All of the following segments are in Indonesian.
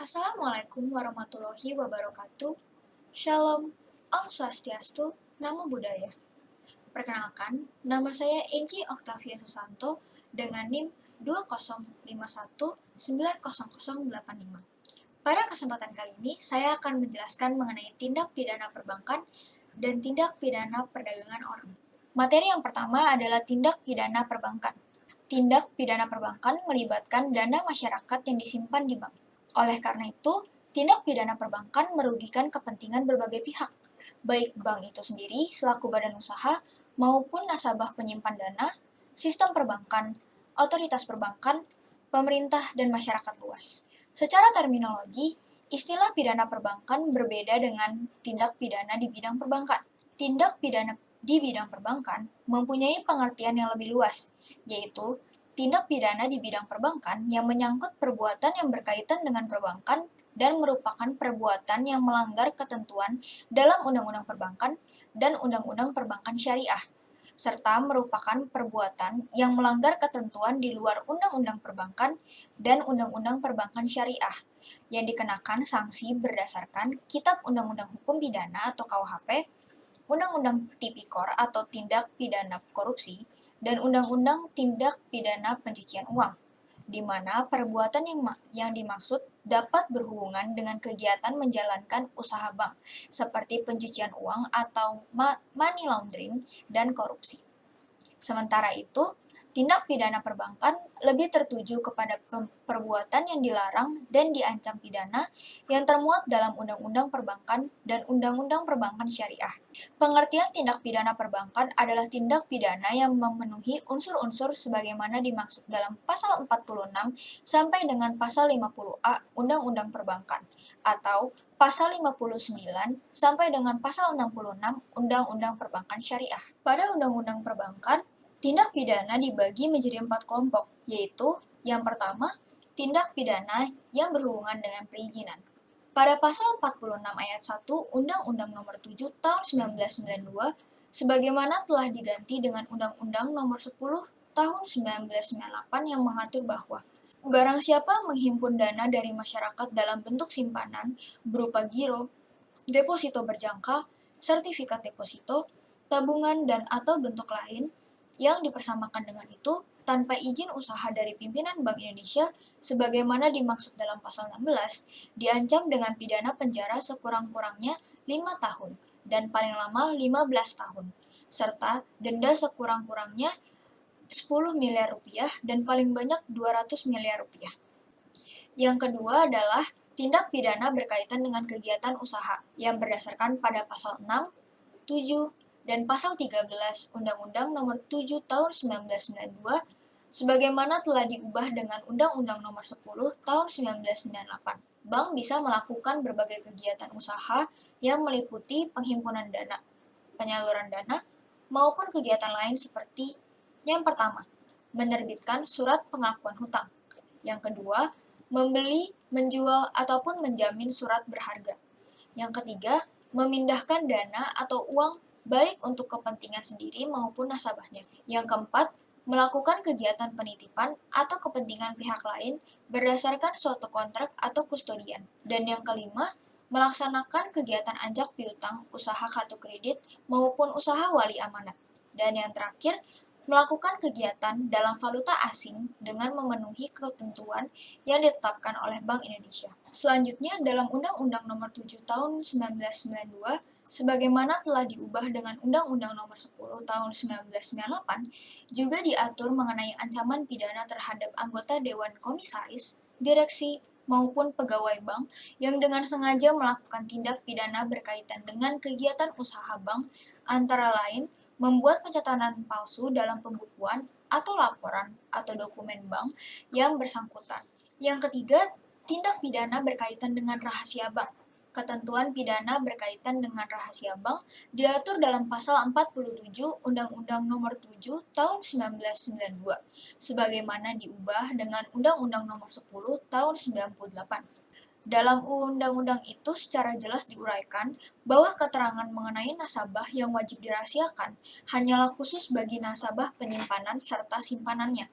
Assalamualaikum warahmatullahi wabarakatuh. Shalom, Om Swastiastu, Namo Buddhaya. Perkenalkan, nama saya Enci Octavia Susanto dengan NIM 2051900085. Pada kesempatan kali ini, saya akan menjelaskan mengenai tindak pidana perbankan dan tindak pidana perdagangan orang. Materi yang pertama adalah tindak pidana perbankan. Tindak pidana perbankan melibatkan dana masyarakat yang disimpan di bank. Oleh karena itu, tindak pidana perbankan merugikan kepentingan berbagai pihak, baik bank itu sendiri selaku badan usaha maupun nasabah penyimpan dana, sistem perbankan, otoritas perbankan, pemerintah, dan masyarakat luas. Secara terminologi, istilah pidana perbankan berbeda dengan tindak pidana di bidang perbankan. Tindak pidana di bidang perbankan mempunyai pengertian yang lebih luas, yaitu tindak pidana di bidang perbankan yang menyangkut perbuatan yang berkaitan dengan perbankan dan merupakan perbuatan yang melanggar ketentuan dalam Undang-Undang Perbankan dan Undang-Undang Perbankan Syariah, serta merupakan perbuatan yang melanggar ketentuan di luar Undang-Undang Perbankan dan Undang-Undang Perbankan Syariah, yang dikenakan sanksi berdasarkan Kitab Undang-Undang Hukum Pidana atau KUHP, Undang-Undang Tipikor atau Tindak Pidana Korupsi, dan Undang-Undang Tindak Pidana Pencucian Uang, di mana perbuatan yang dimaksud dapat berhubungan dengan kegiatan menjalankan usaha bank, seperti pencucian uang atau money laundering dan korupsi. Sementara itu, tindak pidana perbankan lebih tertuju kepada perbuatan yang dilarang dan diancam pidana yang termuat dalam Undang-Undang Perbankan dan Undang-Undang Perbankan Syariah. Pengertian tindak pidana perbankan adalah tindak pidana yang memenuhi unsur-unsur sebagaimana dimaksud dalam pasal 46 sampai dengan pasal 50A Undang-Undang Perbankan atau pasal 59 sampai dengan pasal 66 Undang-Undang Perbankan Syariah. Pada Undang-Undang Perbankan, tindak pidana dibagi menjadi 4 kelompok, yaitu yang pertama, tindak pidana yang berhubungan dengan perizinan. Pada pasal 46 ayat 1 Undang-Undang Nomor 7 Tahun 1992, sebagaimana telah diganti dengan Undang-Undang Nomor 10 Tahun 1998 yang mengatur bahwa barang siapa menghimpun dana dari masyarakat dalam bentuk simpanan berupa giro, deposito berjangka, sertifikat deposito, tabungan, dan atau bentuk lain yang dipersamakan dengan itu tanpa izin usaha dari pimpinan Bank Indonesia sebagaimana dimaksud dalam pasal 16, diancam dengan pidana penjara sekurang-kurangnya 5 tahun dan paling lama 15 tahun, serta denda sekurang-kurangnya 10 miliar rupiah dan paling banyak 200 miliar rupiah. Yang kedua adalah tindak pidana berkaitan dengan kegiatan usaha yang berdasarkan pada pasal 6, 7, dan pasal 13 Undang-Undang Nomor 7 Tahun 1992 sebagaimana telah diubah dengan Undang-Undang Nomor 10 Tahun 1998. Bank bisa melakukan berbagai kegiatan usaha yang meliputi penghimpunan dana, penyaluran dana, maupun kegiatan lain seperti yang pertama, menerbitkan surat pengakuan hutang. Yang kedua, membeli, menjual, ataupun menjamin surat berharga. Yang ketiga, memindahkan dana atau uang baik untuk kepentingan sendiri maupun nasabahnya. Yang keempat, melakukan kegiatan penitipan atau kepentingan pihak lain berdasarkan suatu kontrak atau kustodian. Dan yang kelima, melaksanakan kegiatan anjak piutang, usaha kartu kredit, maupun usaha wali amanat. Dan yang terakhir, melakukan kegiatan dalam valuta asing dengan memenuhi ketentuan yang ditetapkan oleh Bank Indonesia. Selanjutnya, dalam Undang-Undang Nomor 7 Tahun 1992, sebagaimana telah diubah dengan Undang-Undang Nomor 10 Tahun 1998, juga diatur mengenai ancaman pidana terhadap anggota Dewan Komisaris, direksi, maupun pegawai bank yang dengan sengaja melakukan tindak pidana berkaitan dengan kegiatan usaha bank, antara lain membuat pencatatan palsu dalam pembukuan atau laporan atau dokumen bank yang bersangkutan. Yang ketiga, tindak pidana berkaitan dengan rahasia bank. Ketentuan pidana berkaitan dengan rahasia bank diatur dalam pasal 47 Undang-Undang Nomor 7 Tahun 1992, sebagaimana diubah dengan Undang-Undang Nomor 10 Tahun 98. Dalam undang-undang itu secara jelas diuraikan bahwa keterangan mengenai nasabah yang wajib dirahasiakan hanyalah khusus bagi nasabah penyimpanan serta simpanannya.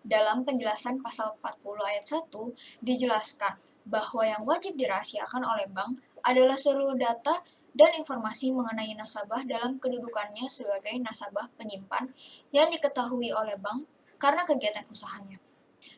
Dalam penjelasan pasal 40 ayat 1 dijelaskan bahwa yang wajib dirahasiakan oleh bank adalah seluruh data dan informasi mengenai nasabah dalam kedudukannya sebagai nasabah penyimpan yang diketahui oleh bank karena kegiatan usahanya.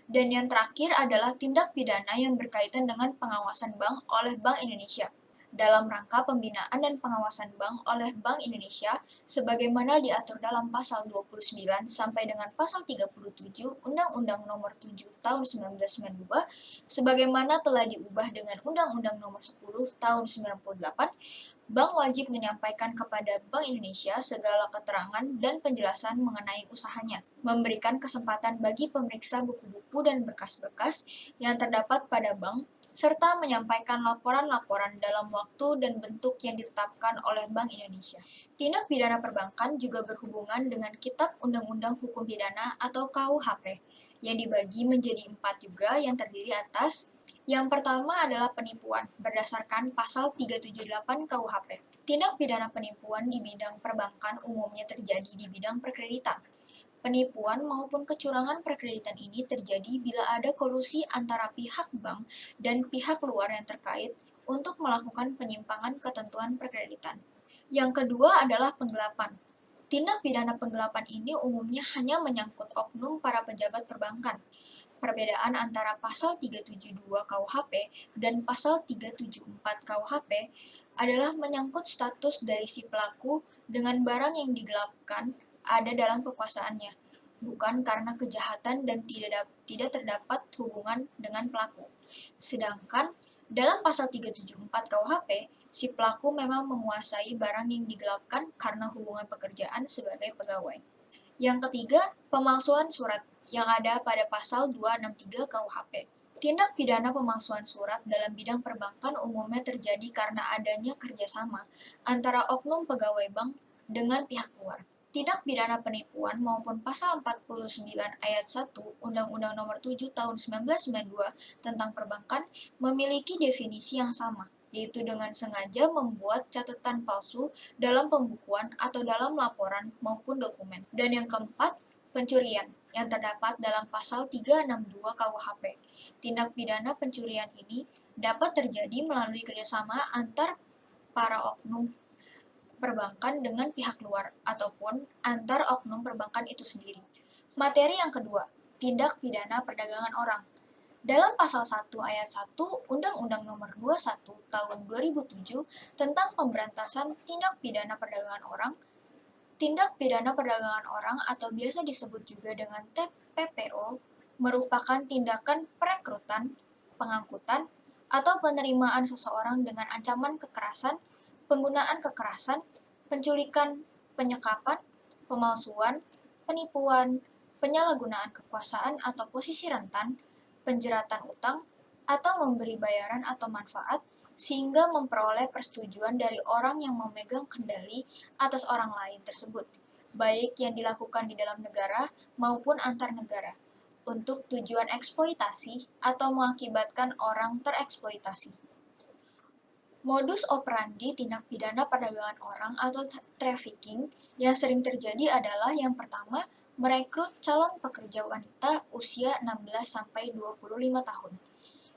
Dan yang terakhir adalah tindak pidana yang berkaitan dengan pengawasan bank oleh Bank Indonesia dalam rangka pembinaan dan pengawasan bank oleh Bank Indonesia sebagaimana diatur dalam pasal 29 sampai dengan pasal 37 Undang-Undang Nomor 7 Tahun 1992 sebagaimana telah diubah dengan Undang-Undang Nomor 10 Tahun 98. Bank wajib menyampaikan kepada Bank Indonesia segala keterangan dan penjelasan mengenai usahanya, memberikan kesempatan bagi pemeriksa buku-buku dan berkas-berkas yang terdapat pada bank, serta menyampaikan laporan-laporan dalam waktu dan bentuk yang ditetapkan oleh Bank Indonesia. Tindak pidana perbankan juga berhubungan dengan Kitab Undang-Undang Hukum Pidana atau KUHP, yang dibagi menjadi 4 juga yang terdiri atas yang pertama adalah penipuan, berdasarkan pasal 378 KUHP. Tindak pidana penipuan di bidang perbankan umumnya terjadi di bidang perkreditan. Penipuan maupun kecurangan perkreditan ini terjadi bila ada kolusi antara pihak bank dan pihak luar yang terkait untuk melakukan penyimpangan ketentuan perkreditan. Yang kedua adalah penggelapan. Tindak pidana penggelapan ini umumnya hanya menyangkut oknum para pejabat perbankan. Perbedaan antara pasal 372 KUHP dan pasal 374 KUHP adalah menyangkut status dari si pelaku dengan barang yang digelapkan ada dalam kekuasaannya, bukan karena kejahatan dan tidak terdapat hubungan dengan pelaku. Sedangkan dalam pasal 374 KUHP, si pelaku memang menguasai barang yang digelapkan karena hubungan pekerjaan sebagai pegawai. Yang ketiga, pemalsuan surat yang ada pada pasal 263 KUHP. Tindak pidana pemalsuan surat dalam bidang perbankan umumnya terjadi karena adanya kerjasama antara oknum pegawai bank dengan pihak luar. Tindak pidana penipuan maupun pasal 49 ayat 1 Undang-Undang Nomor 7 Tahun 1992 tentang perbankan memiliki definisi yang sama, yaitu dengan sengaja membuat catatan palsu dalam pembukuan atau dalam laporan maupun dokumen. Dan yang keempat, pencurian yang terdapat dalam pasal 362 KUHP. Tindak pidana pencurian ini dapat terjadi melalui kerjasama antar para oknum perbankan dengan pihak luar ataupun antar oknum perbankan itu sendiri. Materi yang kedua, tindak pidana perdagangan orang. Dalam pasal 1 ayat 1 Undang-Undang Nomor 21 Tahun 2007 tentang pemberantasan tindak pidana perdagangan orang, tindak pidana perdagangan orang atau biasa disebut juga dengan TPPO merupakan tindakan perekrutan, pengangkutan, atau penerimaan seseorang dengan ancaman kekerasan, penggunaan kekerasan, penculikan, penyekapan, pemalsuan, penipuan, penyalahgunaan kekuasaan atau posisi rentan, penjeratan utang, atau memberi bayaran atau manfaat sehingga memperoleh persetujuan dari orang yang memegang kendali atas orang lain tersebut, baik yang dilakukan di dalam negara maupun antar negara, untuk tujuan eksploitasi atau mengakibatkan orang tereksploitasi. Modus operandi tindak pidana perdagangan orang atau trafficking yang sering terjadi adalah yang pertama, merekrut calon pekerja wanita usia 16-25 tahun.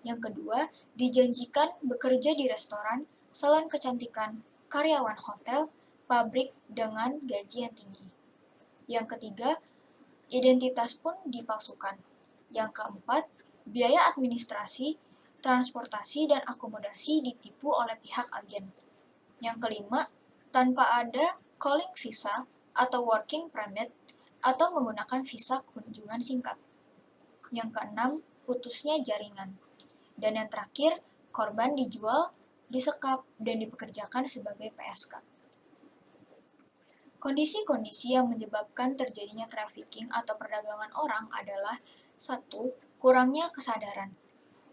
Yang kedua, dijanjikan bekerja di restoran, salon kecantikan, karyawan hotel, pabrik dengan gaji yang tinggi. Yang ketiga, identitas pun dipalsukan. Yang keempat, biaya administrasi, transportasi, dan akomodasi ditipu oleh pihak agen. Yang kelima, tanpa ada calling visa atau working permit atau menggunakan visa kunjungan singkat. Yang keenam, putusnya jaringan. Dan yang terakhir, korban dijual, disekap, dan dipekerjakan sebagai PSK. Kondisi-kondisi yang menyebabkan terjadinya trafficking atau perdagangan orang adalah 1. Kurangnya kesadaran.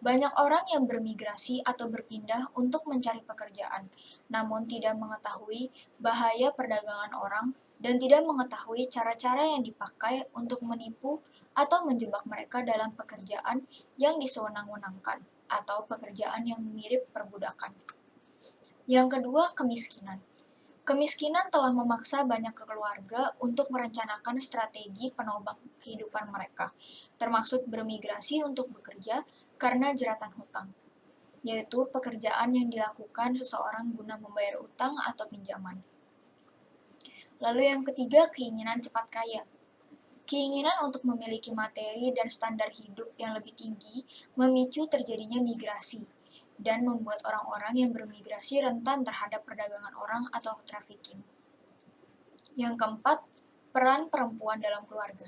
Banyak orang yang bermigrasi atau berpindah untuk mencari pekerjaan, namun tidak mengetahui bahaya perdagangan orang dan tidak mengetahui cara-cara yang dipakai untuk menipu atau menjebak mereka dalam pekerjaan yang disewenang-wenangkan atau pekerjaan yang mirip perbudakan. Yang kedua, kemiskinan. Kemiskinan telah memaksa banyak keluarga untuk merencanakan strategi penopang kehidupan mereka, termasuk bermigrasi untuk bekerja karena jeratan hutang. yaitu pekerjaan yang dilakukan seseorang guna membayar utang atau pinjaman. Lalu yang ketiga, keinginan cepat kaya. Keinginan untuk memiliki materi dan standar hidup yang lebih tinggi memicu terjadinya migrasi dan membuat orang-orang yang bermigrasi rentan terhadap perdagangan orang atau trafficking. Yang keempat, peran perempuan dalam keluarga.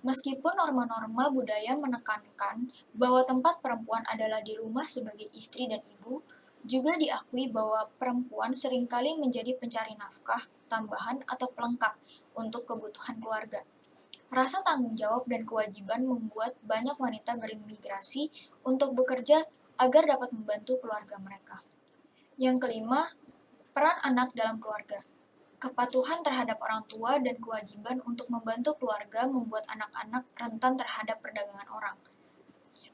Meskipun norma-norma budaya menekankan bahwa tempat perempuan adalah di rumah sebagai istri dan ibu, juga diakui bahwa perempuan seringkali menjadi pencari nafkah, tambahan, atau pelengkap untuk kebutuhan keluarga. Rasa tanggung jawab dan kewajiban membuat banyak wanita berimigrasi untuk bekerja agar dapat membantu keluarga mereka. Yang kelima, peran anak dalam keluarga. Kepatuhan terhadap orang tua dan kewajiban untuk membantu keluarga membuat anak-anak rentan terhadap perdagangan orang.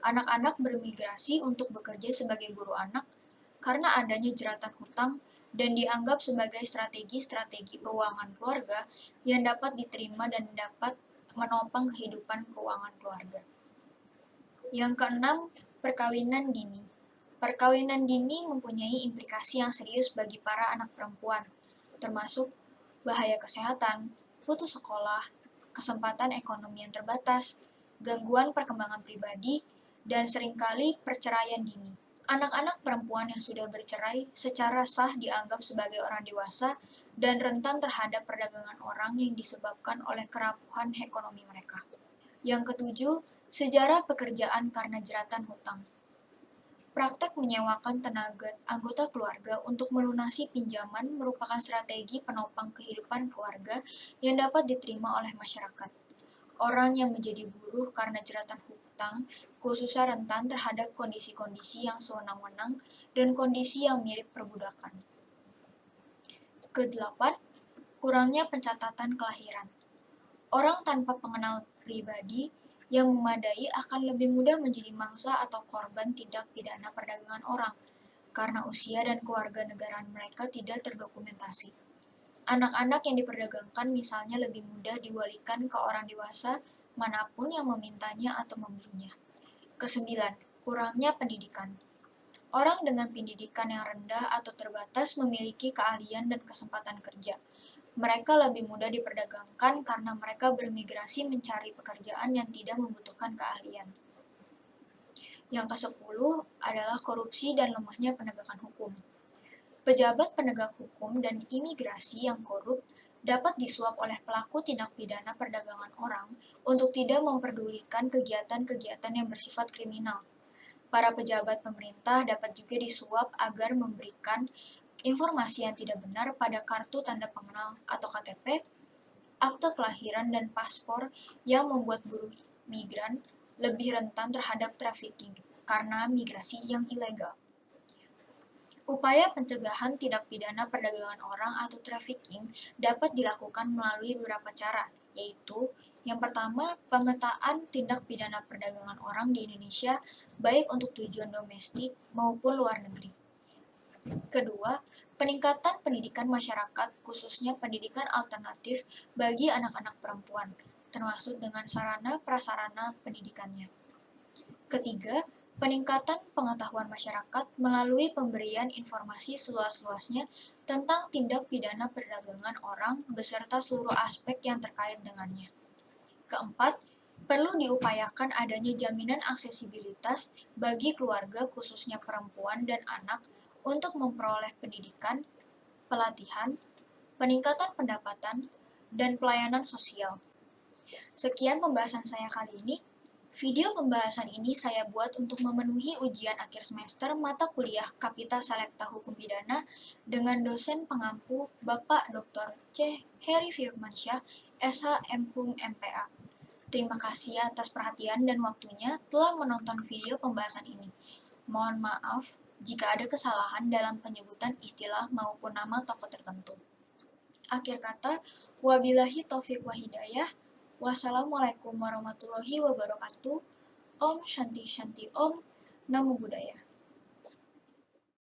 Anak-anak bermigrasi untuk bekerja sebagai buruh anak karena adanya jeratan hutang dan dianggap sebagai strategi-strategi keuangan keluarga yang dapat diterima dan dapat menopang kehidupan keuangan keluarga. Yang keenam, perkawinan dini. Perkawinan dini mempunyai implikasi yang serius bagi para anak perempuan, termasuk bahaya kesehatan, putus sekolah, kesempatan ekonomi yang terbatas, gangguan perkembangan pribadi, dan seringkali perceraian dini. Anak-anak perempuan yang sudah bercerai secara sah dianggap sebagai orang dewasa dan rentan terhadap perdagangan orang yang disebabkan oleh kerapuhan ekonomi mereka. Yang ketujuh, sejarah pekerjaan karena jeratan hutang. Praktek menyewakan tenaga anggota keluarga untuk melunasi pinjaman merupakan strategi penopang kehidupan keluarga yang dapat diterima oleh masyarakat. Orang yang menjadi buruh karena jeratan hutang khususnya rentan terhadap kondisi-kondisi yang sewenang-wenang dan kondisi yang mirip perbudakan. Kedelapan, kurangnya pencatatan kelahiran. Orang tanpa pengenal pribadi yang memadai akan lebih mudah menjadi mangsa atau korban tindak pidana perdagangan orang karena usia dan kewarganegaraan mereka tidak terdokumentasi. Anak-anak yang diperdagangkan misalnya lebih mudah diwalikan ke orang dewasa manapun yang memintanya atau membelinya. Kesembilan, kurangnya pendidikan. Orang dengan pendidikan yang rendah atau terbatas memiliki keahlian dan kesempatan kerja. Mereka lebih mudah diperdagangkan karena mereka bermigrasi mencari pekerjaan yang tidak membutuhkan keahlian. Yang ke-10 adalah korupsi dan lemahnya penegakan hukum. Pejabat penegak hukum dan imigrasi yang korup dapat disuap oleh pelaku tindak pidana perdagangan orang untuk tidak memperdulikan kegiatan-kegiatan yang bersifat kriminal. Para pejabat pemerintah dapat juga disuap agar memberikan informasi yang tidak benar pada kartu tanda pengenal atau KTP, akte kelahiran dan paspor yang membuat buruh migran lebih rentan terhadap trafficking karena migrasi yang ilegal. Upaya pencegahan tindak pidana perdagangan orang atau trafficking dapat dilakukan melalui beberapa cara, yaitu yang pertama, pemetaan tindak pidana perdagangan orang di Indonesia baik untuk tujuan domestik maupun luar negeri. Kedua, peningkatan pendidikan masyarakat khususnya pendidikan alternatif bagi anak-anak perempuan, termasuk dengan sarana-prasarana pendidikannya. Ketiga, peningkatan pengetahuan masyarakat melalui pemberian informasi seluas-luasnya tentang tindak pidana perdagangan orang beserta seluruh aspek yang terkait dengannya. Keempat, perlu diupayakan adanya jaminan aksesibilitas bagi keluarga khususnya perempuan dan anak untuk memperoleh pendidikan, pelatihan, peningkatan pendapatan, dan pelayanan sosial. Sekian pembahasan saya kali ini. Video pembahasan ini saya buat untuk memenuhi ujian akhir semester mata kuliah Kapita Selekta Hukum Pidana dengan dosen pengampu Bapak Dr. C. Heri Firmansyah, SH MHum MPA. Terima kasih atas perhatian dan waktunya telah menonton video pembahasan ini. Mohon maaf jika ada kesalahan dalam penyebutan istilah maupun nama tokoh tertentu. Akhir kata, wabillahi taufiq wa hidayah. Wassalamualaikum warahmatullahi wabarakatuh. Om Shanti Shanti Om. Namo Buddhaya.